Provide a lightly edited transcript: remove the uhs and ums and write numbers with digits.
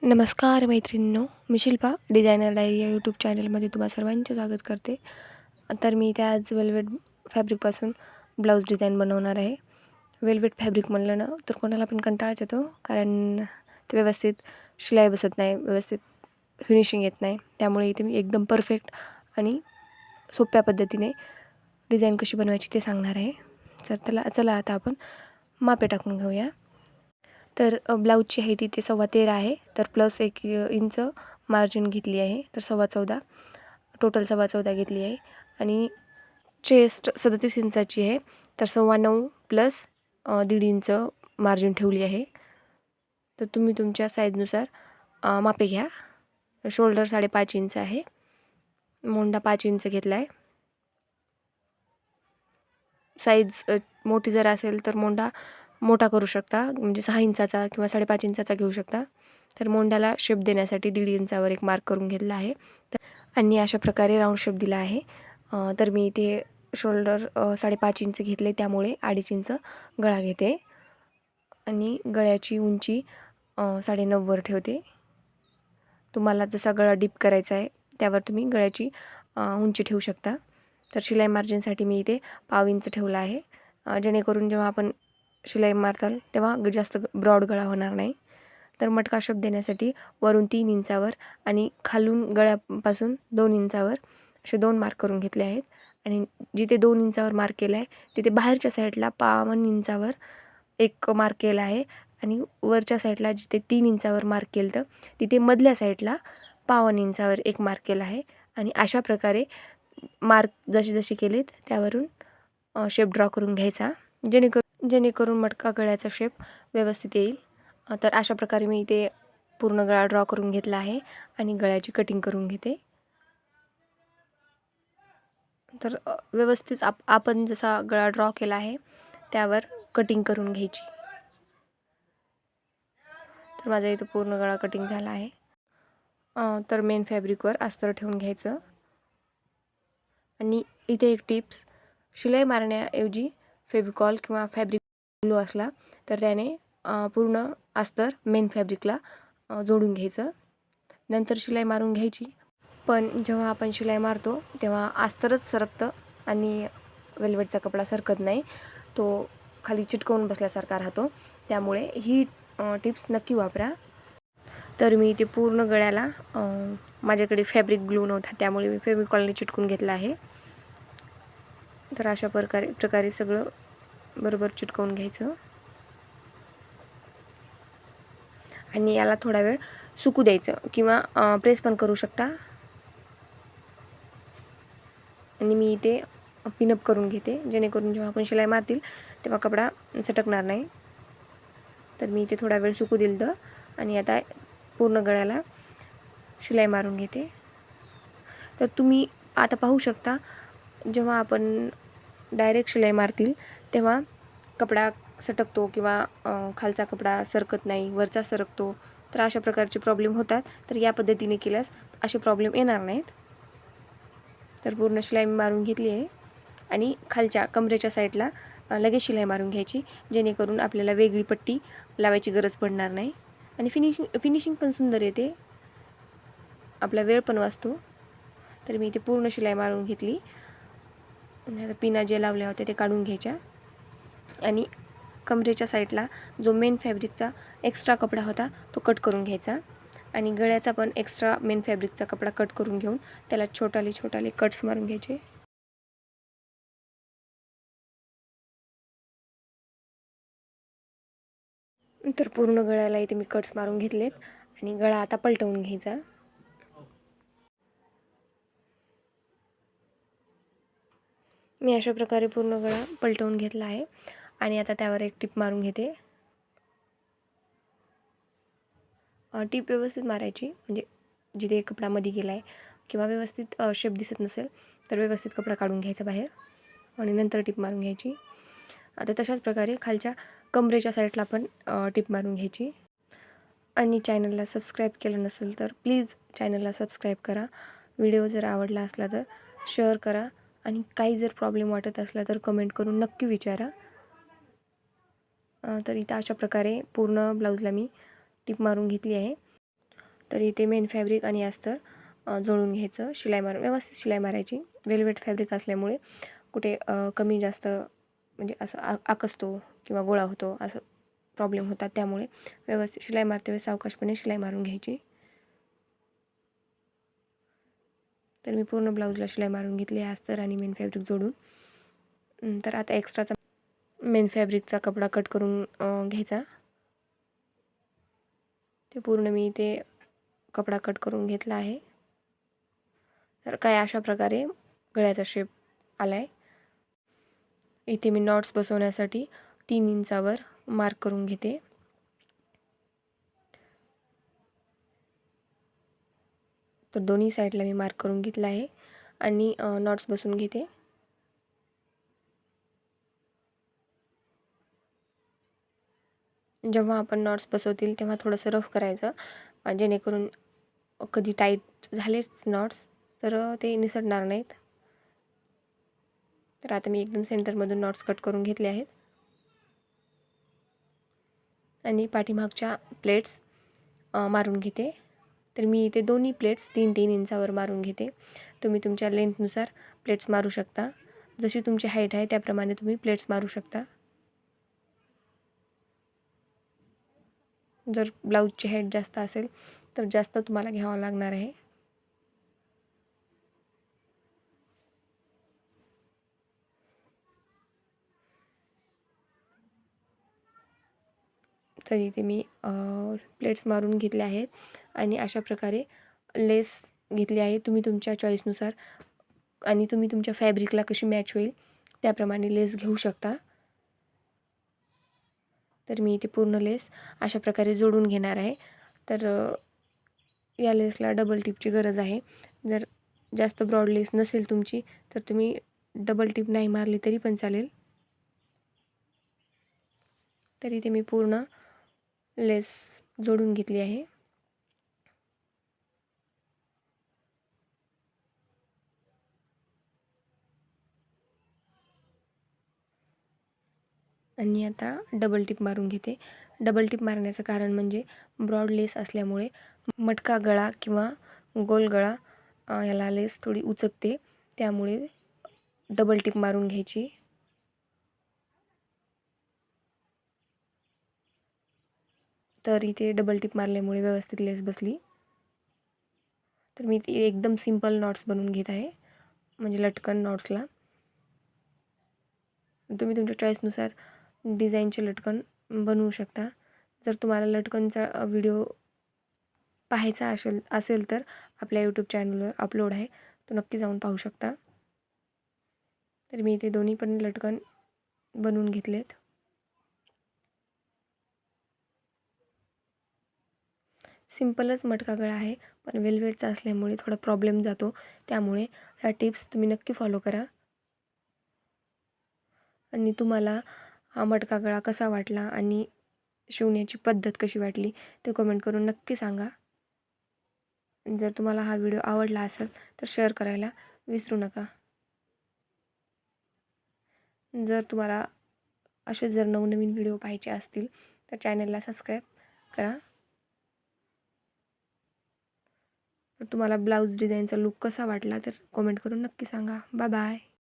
नमस्कार मैत्रिणींनो, मी Shilpa designer diary या यूट्यूब चॅनलमध्ये तुम्हा सर्वांचे स्वागत करते. तर मी इथे आज वेल्वेट फॅब्रिकपासून ब्लाऊज डिझाईन बनवणार आहे. वेल्वेट फॅब्रिक म्हणलं ना तर कोणाला पण कंटाळाच येतो, कारण ते व्यवस्थित शिलाई बसत नाही, व्यवस्थित फिनिशिंग येत नाही. त्यामुळे इथे मी एकदम परफेक्ट आणि सोप्या पद्धतीने डिझाईन कशी बनवायची ते सांगणार आहे. चला आता आपण मापे टाकून घेऊया. तर ब्लाऊजची हाईट इथे 13.25 आहे. तर प्लस 1 इंच मार्जिन घेतली आहे. तर 14.25 टोटल 14.25 घेतली आहे. आणि चेस्ट 37 इंचाची आहे. तर 9.25 प्लस 1.5 इंच मार्जिन ठेवली आहे. तर तुम्ही तुमच्या साईजनुसार मापे घ्या. शोल्डर 5.5 इंच आहे. मोंडा 5 इंच घेतला आहे. साईज मोठी जर असेल तर मोंडा मोठा करू शकता, म्हणजे 6 इंचाचा किंवा 5.5 इंचाचा घेऊ शकता. तर मोंडाला शेप देण्यासाठी 1.5 इंचावर एक मार्क करून घेतला आहे. आणि अशा प्रकारे राऊंड शेप दिला आहे. तर मी इथे शोल्डर 5.5 इंच घेतले, त्यामुळे 2.5 इंच गळा घेते आणि गळ्याची उंची 9.5 वर ठेवते. तुम्हाला जसा गळा डीप करायचा आहे त्यावर तुम्ही गळ्याची उंची ठेवू शकता. तर शिलाई मार्जिनसाठी मी इथे 1/2 इंच ठेवला आहे, जेणेकरून जेव्हा आपण शिलाई मारताल तेव्हा जास्त ब्रॉड गळा होणार नाही. तर मटका शेप देण्यासाठी वरून 3 इंचावर आणि खालून गळ्यापासून 2 इंचावर असे 2 मार्क करून घेतले आहेत. आणि जिथे 2 इंचावर मार्क केला आहे तिथे बाहेरच्या साईडला 52 इंचावर एक मार्क केला आहे. आणि वरच्या साईडला जिथे 3 इंचावर मार्क केलं तर तिथे मधल्या साईडला 52 इंचावर एक मार्क केला आहे. आणि अशा प्रकारे मार्क जसे केलेत त्यावरून शेप ड्रॉ करून घ्यायचा, जेणेकरून मटका गळ्याचा शेप व्यवस्थित येईल. तर अशा प्रकारे मी इथे पूर्ण गळा ड्रॉ करून घेतला आहे आणि गळ्याची कटिंग करून घेते. तर व्यवस्थित आपण जसा गळा ड्रॉ केला आहे त्यावर कटिंग करून घ्यायची. तर माझा इथं पूर्ण गळा कटिंग झाला आहे. तर मेन फॅब्रिकवर अस्तर ठेवून घ्यायचं. आणि इथे एक टिप्स, शिलाई मारण्याऐवजी फेविकॉल किंवा फॅब्रिक ग्लू असला तर त्याने पूर्ण अस्तर मेन फॅब्रिकला जोडून घ्यायचं, नंतर शिलाई मारून घ्यायची. पण जेव्हा आपण शिलाई मारतो तेव्हा अस्तरच सरकतं आणि वेल्वेटचा कपडा सरकत नाही, तो खाली चिटकवून बसल्यासारखा राहतो. त्यामुळे ही टिप्स नक्की वापरा. तर मी इथे पूर्ण गळ्याला माझ्याकडे फॅब्रिक ग्लू नव्हता, त्यामुळे मी फेविकॉलने चिटकून घेतला आहे. तर अशा प्रकारे सगळं बरोबर चिटकवून घ्यायचं आणि याला थोडा वेळ सुकू द्यायचं किंवा प्रेस पण करू शकता. आणि मी इथे पिनअप करून घेते, जेणेकरून जेव्हा आपण शिलाई मारतील तेव्हा कपडा चटकणार नाही. तर मी इथे थोडा वेळ सुकू दिलं आणि आता पूर्ण गळ्याला शिलाई मारून घेते. तर तुम्ही आता पाहू शकता, जेव्हा आपण डायरेक्ट शिलाई मारतील तेव्हा कपडा सटकतो किंवा खालचा कपडा सरकत नाही, वरचा सरकतो. तर अशा प्रकारचे प्रॉब्लेम होतात. तर या पद्धतीने केल्यास असे प्रॉब्लेम येणार नाहीत. तर पूर्ण शिलाई मारून घेतली आहे आणि खालच्या कमरेच्या साईडला लगेच शिलाई मारून घ्यायची, जेणेकरून आपल्याला वेगळी पट्टी लावायची गरज पडणार नाही आणि फिनिशिंग पण सुंदर येते, आपला वेळ पण वाचतो. तर मी इथे पूर्ण शिलाई मारून घेतली. आता पिना जे लावल्या होत्या ते काढून घ्यायच्या आणि कमरेच्या साईडला जो मेन फॅब्रिकचा एक्स्ट्रा कपडा होता तो कट करून घ्यायचा आणि गळ्याचा पण एक्स्ट्रा मेन फॅब्रिकचा कपडा कट करून घेऊन त्याला छोटाले कट्स मारून घ्यायचे. तर पूर्ण गळ्याला इथे मी कट्स मारून घेतलेत आणि गळा आता पलटवून घ्यायचा. मी अशा प्रकारे पूर्ण गळा पलटवून घेतला आहे आणि आता त्यावर एक टिप मारून घेते. टिप व्यवस्थित मारायची, म्हणजे जिथे कपडा मध्ये गेला आहे किंवा व्यवस्थित शेप दिसत नसेल तर व्यवस्थित कपडा काढून घ्यायचा बाहेर आणि नंतर टिप मारून घ्यायची. आता तशाच प्रकारे खालच्या कमरेच्या साईडला पण टिप मारून घ्यायची. आणि चॅनलला सबस्क्राईब केलं नसेल तर प्लीज चॅनलला सबस्क्राईब करा. व्हिडिओ जर आवडला असला तर शेअर करा आणि काही जर प्रॉब्लेम वाटत असला तर कमेंट करून नक्की विचारा. तर इथं अशा प्रकारे पूर्ण ब्लाऊजला मी टिप मारून घेतली आहे. तर इथे मेन फॅब्रिक आणि अस्तर जोडून घ्यायचं, शिलाई मारून व्यवस्थित शिलाई मारायची. वेल्वेट फॅब्रिक असल्यामुळे कुठे कमी जास्त म्हणजे असं आकसतो किंवा गोळा होतो असं प्रॉब्लेम होतात. त्यामुळे व्यवस्थित शिलाई मारते वेळेस सावकाशपणे शिलाई मारून घ्यायची. तर मी पूर्ण ब्लाऊजला शिलाई मारून घेतली आहे अस्तर आणि मेन फॅब्रिक जोडून. तर आता एक्स्ट्राचा मेन फॅब्रिकचा कपडा कट करून घ्यायचा. ते पूर्ण मी इथे कपडा कट करून घेतला आहे. तर काय अशा प्रकारे गळ्याचा शेप आला आहे. इथे मी नॉट्स बसवण्यासाठी 3 इंचावर मार्क करून घेते. तर दोन्ही साईडला मी मार्क करून घेतला आहे आणि नॉट्स बसवून घेते. जेव्हा आपण नॉट्स बसवतील तेव्हा थोडंसं रफ करायचं, जेणेकरून कधी टाईट झालेच नॉट्स तर ते निसटणार नाहीत. तर आता मी एकदम सेंटरमधून नॉट्स कट करून घेतले आहेत आणि पाठीमागच्या प्लेट्स मारून घेते. तर मी इथे दोन्ही प्लेट्स 3-3 इंचावर मारून घेते. तुम्ही तुमच्या लेंथनुसार प्लेट्स मारू शकता. जशी तुमची हाईट आहे त्याप्रमाणे तुम्ही प्लेट्स मारू शकता. जर ब्लाऊजची हाईट जास्त असेल तर जास्त तुम्हाला घ्यावं लागणार आहे. तर इथे मी प्लेट्स मारून घेतले आहेत आणि अशा प्रकारे लेस घेतली आहे. तुम्ही तुमच्या चॉईसनुसार आणि तुम्ही तुमच्या फॅब्रिकला कशी मॅच होईल त्याप्रमाणे लेस घेऊ शकता. तर मी इथे पूर्ण लेस अशा प्रकारे जोडून घेणार आहे. तर या लेसला डबल टिपची गरज आहे. जर जास्त ब्रॉड लेस नसेल तुमची तर तुम्ही डबल टिप नाही मारली तरी पण चालेल. तर इथे मी पूर्ण लेस जोडून घेतली आहे. आणि आता डबल टिप मारून घेते. डबल टिप मारण्याचं कारण म्हणजे ब्रॉड लेस असल्यामुळे मटका गळा किंवा गोल गळा याला लेस थोडी उचकते. त्यामुळे डबल टिप मारून घ्यायची. तर इथे डबल टिप मारल्यामुळे व्यवस्थित लेस बसली. तर मी ती एकदम सिंपल नॉट्स बनवून घेत आहे, म्हणजे लटकन नॉट्सला. तुम्ही तुमच्या चॉईसनुसार डिझाईनचे लटकन बनवू शकता. जर तुम्हाला लटकनचा व्हिडिओ पाहायचा असेल तर आपल्या यूट्यूब चॅनलवर अपलोड आहे, तो नक्की जाऊन पाहू शकता. तर मी इथे दोन्ही पण लटकन बनवून घेतलेत. सिंपलच मटका गळा आहे, पण वेल्वेटचा असल्यामुळे थोडा प्रॉब्लेम जातो. त्यामुळे ह्या टिप्स तुम्ही नक्की फॉलो करा. आणि तुम्हाला हा मटका गळा कसा वाटला आणि शिवण्याची पद्धत कशी वाटली ते कमेंट करून नक्की सांगा. जर तुम्हाला हा व्हिडिओ आवडला असेल तर शेअर करायला विसरू नका. जर तुम्हाला असे जर नवनवीन व्हिडिओ पाहायचे असतील तर चॅनलला सबस्क्राईब करा. तर तुम्हाला ब्लाऊज डिझाईनचा लूक कसा वाटला तर कमेंट करून नक्की सांगा. Bye bye.